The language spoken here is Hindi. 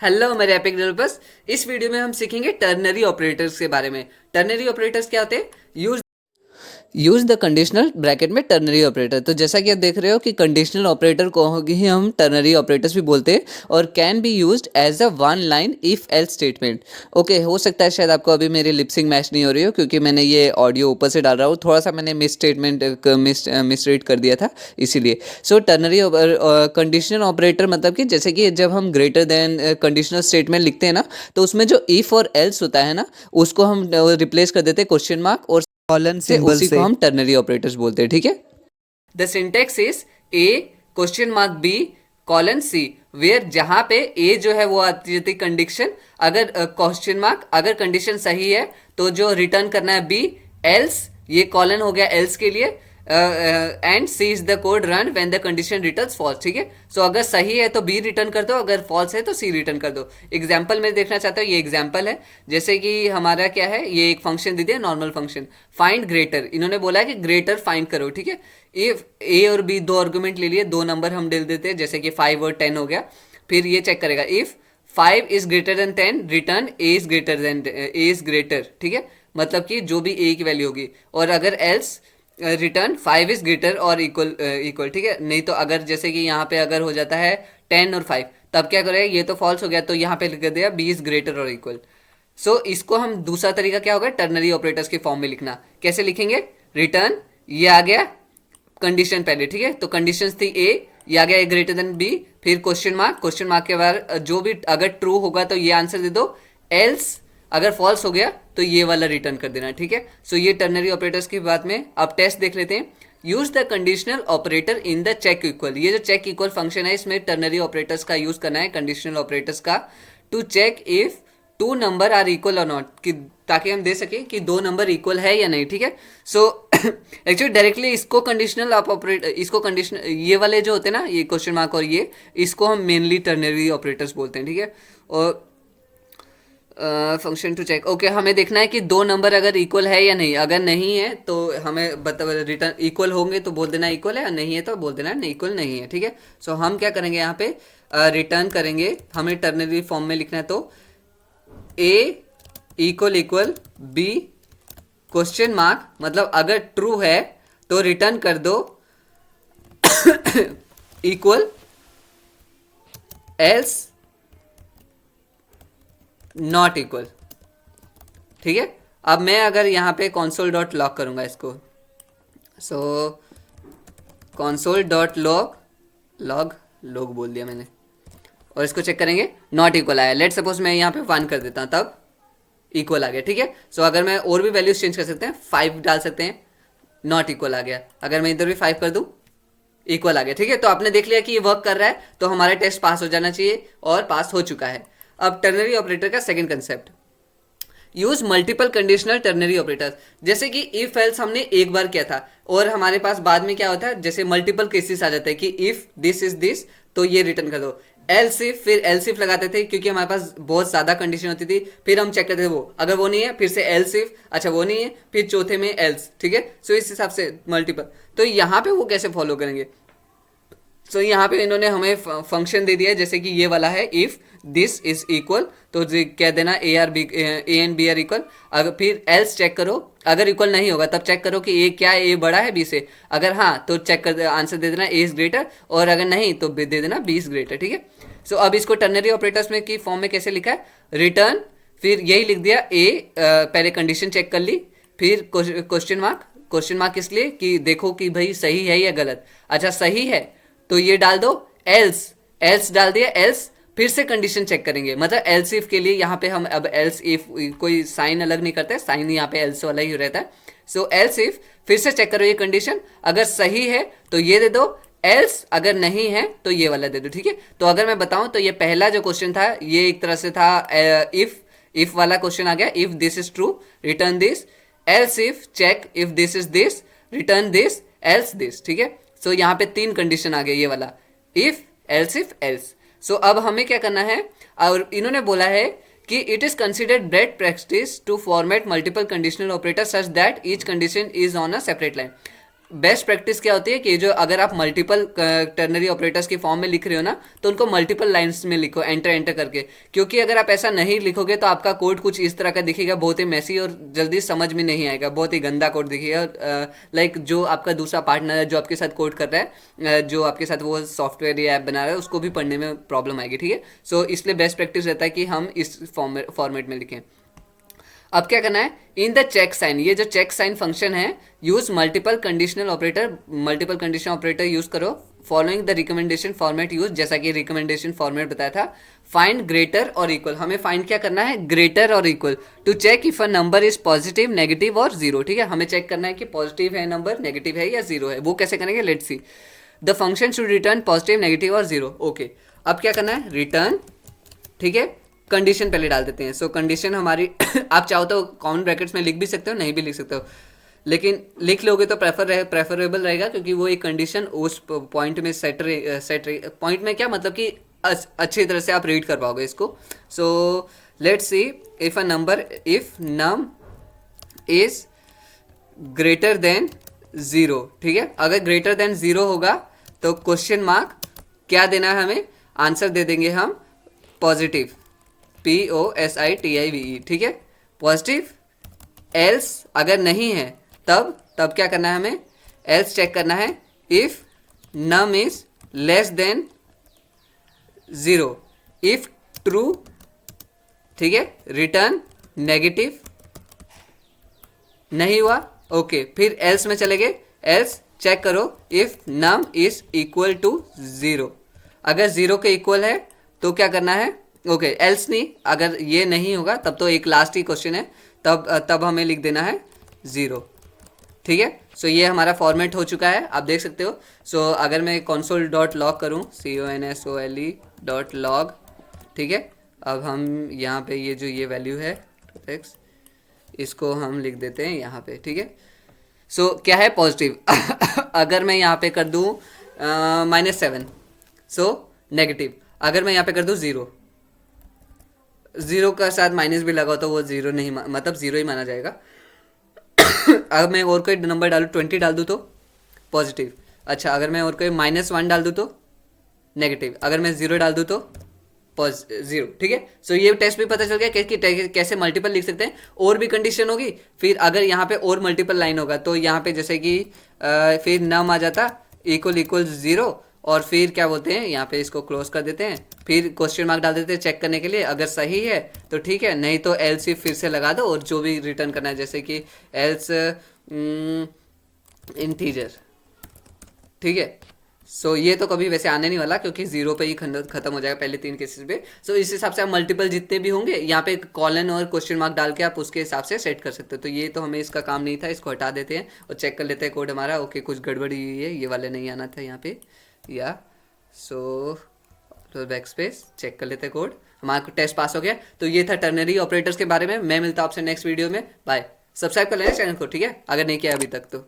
हेलो मेरे एपिक डेवलपर्स। इस वीडियो में हम सीखेंगे टर्नरी ऑपरेटर्स के बारे में। टर्नरी ऑपरेटर्स क्या होते हैं? यूज द कंडीशनल ब्रैकेट में टर्नरी ऑपरेटर। तो जैसा कि आप देख रहे हो कि कंडीशनल ऑपरेटर को ही हम टर्नरी ऑपरेटर्स भी बोलते हैं और can be used as a one line if else statement. Okay, हो सकता है शायद आपको अभी मेरी लिपसिंग मैच नहीं हो रही हो क्योंकि मैंने ये ऑडियो ऊपर से डाल रहा हूँ, थोड़ा सा मैंने मिस स्टेटमेंट मिसरीड कर दिया था इसीलिए। सो टर्नरी कंडीशनल ऑपरेटर मतलब कि जैसे कि जब हम ग्रेटर देन कंडीशनल स्टेटमेंट लिखते हैं ना, तो उसमें जो इफ और एल्स होता है ना, उसको हम रिप्लेस कर देते हैं क्वेश्चन मार्क और कॉलन सिंबल उसी को हम टर्नरी ऑपरेटर्स बोलते हैं। ठीक है, the syntax is A question mark B colon C, where जहां पे ए जो है वो आती है कंडीशन, अगर क्वेश्चन मार्क अगर कंडीशन सही है तो जो रिटर्न करना है बी, एल्स ये कॉलन हो गया एल्स के लिए, and C is the code run when the condition returns false. ठीक है, सो अगर सही है तो बी रिटर्न कर दो, अगर फॉल्स है तो सी रिटर्न कर दो। एग्जाम्पल में देखना चाहता हूँ, ये एग्जाम्पल है। जैसे कि हमारा क्या है, ये एक फंक्शन दे दिया नॉर्मल फंक्शन फाइंड ग्रेटर। इन्होंने बोला है कि ग्रेटर फाइंड करो। ठीक है, इफ ए और बी दो आर्गुमेंट ले लिए, दो नंबर हम दे देते हैं, जैसे कि 5 और 10 हो गया। फिर ये चेक करेगा if 5 is greater then 10 return A is greater then A is greater. ठीक है, मतलब कि जो भी ए की वैल्यू होगी, और अगर एल्स रिटर्न 5 इज ग्रेटर और इक्वल इक्वल। ठीक है, नहीं तो अगर जैसे कि यहाँ पे अगर हो जाता है 10 और 5, तब क्या करेगा, ये तो फॉल्स हो गया, तो यहाँ पे लिख दिया बी इज ग्रेटर और इक्वल। सो इसको हम दूसरा तरीका क्या होगा, टर्नरी ऑपरेटर्स की फॉर्म में लिखना। कैसे लिखेंगे, रिटर्न ये आ गया कंडीशन पहले। ठीक है, तो कंडीशन थी ए, ये आ गया ए ग्रेटर देन बी, फिर क्वेश्चन मार्क के बाद जो भी अगर ट्रू होगा तो ये आंसर दे दो, एल्स अगर फॉल्स हो गया तो ये वाला रिटर्न कर देना। ठीक है, सो ये टर्नरी ऑपरेटर्स की बात में। अब टेस्ट देख लेते हैं। Use the conditional operator in the check equal. ये जो चेक इक्वल फंक्शन है, इसमें टर्नरी ऑपरेटर्स का यूज करना है, कंडीशनल ऑपरेटर्स का, to check if two number are equal और नॉट, कि ताकि हम दे सके कि दो नंबर इक्वल है या नहीं। ठीक है, सो एक्चुअली डायरेक्टली इसको कंडीशनल आप ऑपरेट, इसको कंडीशनल, ये वाले जो होते हैं ना, ये क्वेश्चन मार्क और ये, इसको हम मेनली टर्नरी ऑपरेटर्स बोलते हैं। ठीक है, और फंक्शन टू चेक, ओके, हमें देखना है कि दो नंबर अगर इक्वल है या नहीं। अगर नहीं है तो हमें बता, रिटर्न इक्वल होंगे तो बोल देना इक्वल है, और नहीं है तो बोल देना नहीं इक्वल नहीं है। ठीक है, सो हम क्या करेंगे यहाँ पे, रिटर्न करेंगे, हमें टर्नरी फॉर्म में लिखना है, तो a equal equal b question mark, मतलब अगर ट्रू है तो रिटर्न कर दो इक्वल, एल्स नॉट इक्वल। ठीक है, अब मैं अगर यहाँ पे console डॉट लॉग करूँगा इसको, सो console डॉट लॉग लॉग बोल दिया मैंने, और इसको चेक करेंगे, नॉट इक्वल आया। लेट सपोज मैं यहाँ पे 1 कर देता हूँ, तब इक्वल आ गया। ठीक है, सो अगर मैं और भी वैल्यूज चेंज कर सकते हैं, 5 डाल सकते हैं, नॉट इक्वल आ गया। अगर मैं इधर भी 5 कर दूं, इक्वल आ गया। ठीक है, तो आपने देख लिया कि ये वर्क कर रहा है, तो हमारा टेस्ट पास हो जाना चाहिए, और पास हो चुका है। अब टर्नरी ऑपरेटर का second concept, use multiple conditional ternary operators. जैसे कि इफ एल्स हमने एक बार किया था, और हमारे पास बाद में क्या होता है, जैसे मल्टीपल केसेस आ जाते हैं कि इफ दिस इज दिस तो ये रिटर्न कर दो, एल्स इफ, फिर एल्स इफ लगाते थे क्योंकि हमारे पास बहुत ज्यादा कंडीशन होती थी, फिर हम चेक करते थे वो, अगर वो नहीं है फिर से एल्स इफ, अच्छा वो नहीं है फिर चौथे में एल्स। ठीक है, सो इस हिसाब से मल्टीपल। तो यहाँ पे वो कैसे फॉलो करेंगे, सो यहाँ पे इन्होंने हमें फंक्शन दे दिया है, जैसे कि ये वाला है, इफ दिस इज इक्वल, तो कह देना A are B, A and B are equal. अगर फिर एल्स चेक करो, अगर इक्वल नहीं होगा तब चेक करो कि ए क्या है, ए बड़ा है बी से, अगर हाँ तो चेक कर आंसर दे देना ए इज ग्रेटर, और अगर नहीं तो दे देना बी इज ग्रेटर। ठीक है, सो अब इसको टर्नरी ऑपरेटर्स में की फॉर्म में कैसे लिखा है, रिटर्न, फिर यही लिख दिया ए, पहले कंडीशन चेक कर ली, फिर क्वेश्चन मार्क किस लिए, कि देखो कि भाई सही है या गलत। अच्छा सही है तो ये डाल दो, एल्स डाल दिया, एल्स फिर से कंडीशन चेक करेंगे, मतलब एल्स इफ के लिए यहाँ पे हम अब एल्स इफ कोई साइन अलग नहीं करते, साइन यहाँ पे एल्स वाला ही रहता है। सो एल्स इफ, फिर से चेक करो ये कंडीशन, अगर सही है तो ये दे दो, एल्स अगर नहीं है तो ये वाला दे दो। ठीक है, तो अगर मैं बताऊं तो ये पहला जो क्वेश्चन था ये एक तरह से था इफ वाला क्वेश्चन आ गया, if this is true return this, else if check if this is this return this, else this. ठीक है, सो यहाँ पे 3 कंडीशन आ गया, ये वाला इफ एल्स। सो अब हमें क्या करना है, और इन्होंने बोला है कि it is considered best practice to format multiple conditional operator such that each condition is on a separate line. Best practice क्या होती है कि जो अगर आप मल्टीपल टर्नरी ऑपरेटर्स की फॉर्म में लिख रहे हो ना, तो उनको मल्टीपल लाइंस में लिखो एंटर एंटर करके, क्योंकि अगर आप ऐसा नहीं लिखोगे तो आपका कोड कुछ इस तरह का दिखेगा, बहुत ही मैसी और जल्दी समझ में नहीं आएगा, बहुत ही गंदा कोड दिखेगा। लाइक जो आपका दूसरा पार्टनर है जो आपके साथ कोड कर रहा है, जो आपके साथ वो सॉफ्टवेयर या ऐप बना रहा है, उसको भी पढ़ने में प्रॉब्लम आएगी, ठीक है। सो इसलिए बेस्ट प्रैक्टिस रहता है कि हम इस फॉर्मेट में लिखें। अब क्या करना है, इन द चेक साइन, ये जो चेक साइन फंक्शन है, use multiple conditional operator, multiple condition operator use करो following the recommendation format use, जैसा कि रिकमेंडेशन फॉर्मेट बताया था। फाइंड ग्रेटर और इक्वल, हमें फाइंड क्या करना है, ग्रेटर और equal to check if a number is positive, negative और जीरो, ठीक है। हमें चेक करना है कि पॉजिटिव है नंबर, नेगेटिव है या जीरो है। वो कैसे करेंगे, let's see. The function should return positive, negative और जीरो, ओके। अब क्या करना है, रिटर्न, ठीक है। कंडीशन पहले डाल देते हैं। सो कंडीशन हमारी आप चाहो तो काउंट ब्रैकेट्स में लिख भी सकते हो, नहीं भी लिख सकते हो, लेकिन लिख लोगे तो प्रेफरेबल रहेगा, क्योंकि वो एक कंडीशन उस पॉइंट में सेट पॉइंट में क्या मतलब कि अच्छी तरह से आप रीड कर पाओगे इसको। So let's see, if a number, if num is greater than zero, ठीक है। अगर ग्रेटर देन ज़ीरो होगा तो क्वेश्चन मार्क क्या देना है हमें, आंसर दे देंगे हम पॉजिटिव, POSITIVE, ठीक है, पॉजिटिव। एल्स अगर नहीं है तब क्या करना है हमें, एल्स चेक करना है if num is less than zero, if true, ठीक है, रिटर्न नेगेटिव, नहीं हुआ, ओके, फिर एल्स में चले गए, एल्स चेक करो if num is equal to zero, अगर ज़ीरो के इक्वल है तो क्या करना है, ओके, एल्स नहीं, अगर ये नहीं होगा तब तो एक लास्ट ही क्वेश्चन है, तब हमें लिख देना है ज़ीरो, ठीक है। सो ये हमारा फॉर्मेट हो चुका है, आप देख सकते हो। सो अगर मैं console डॉट लॉग करूँ, CONSOLE डॉट लॉग, ठीक है, अब हम यहाँ पे ये वैल्यू है x, इसको हम लिख देते हैं यहाँ पे, ठीक है। सो क्या है, पॉजिटिव अगर मैं यहाँ पे कर दूँ -7, सो नेगेटिव। अगर मैं यहाँ पे कर दूँ ज़ीरो, ज़ीरो का साथ माइनस भी लगा तो वो ज़ीरो नहीं, मतलब ज़ीरो ही माना जाएगा। अगर मैं और कोई नंबर डालूँ, 20 डाल दूँ तो पॉजिटिव। अच्छा, अगर मैं और कोई -1 डाल दूँ तो नेगेटिव, अगर मैं ज़ीरो डाल दूँ तो ज़ीरो, ठीक है। सो ये टेस्ट भी पता चल गया कि कैसे मल्टीपल लिख सकते हैं। और भी कंडीशन होगी, फिर अगर यहाँ पे और मल्टीपल लाइन होगा तो यहाँ पे जैसे कि फिर नम आ जाता इक्वल ज़ीरो, और फिर क्या बोलते हैं, यहाँ पे इसको क्लोज कर देते हैं, फिर क्वेश्चन मार्क डाल देते हैं चेक करने के लिए, अगर सही है तो ठीक है, नहीं तो एल्स फिर से लगा दो और जो भी रिटर्न करना है, जैसे कि एल्स इंटीजर, ठीक है। सो ये तो कभी वैसे आने नहीं वाला, क्योंकि ज़ीरो पे ही खत्म हो जाएगा पहले 3 केसेस पे। सो इस हिसाब से आप मल्टीपल जितने भी होंगे यहाँ पे कॉलन और क्वेश्चन मार्क डाल के आप उसके हिसाब से सेट कर सकते हो। तो ये तो हमें इसका काम नहीं था, इसको हटा देते हैं और चेक कर लेते हैं कोड हमारा। ओके, कुछ गड़बड़ी हुई है, ये वाले नहीं आना था यहाँ पे, या सो बैक स्पेस, चेक कर लेते हैं कोड, हमारा टेस्ट पास हो गया। तो ये था टर्नरी ऑपरेटर्स के बारे में। मैं मिलता हूँ आपसे नेक्स्ट वीडियो में, बाय। सब्सक्राइब कर लेना चैनल को, ठीक है, अगर नहीं किया अभी तक तो।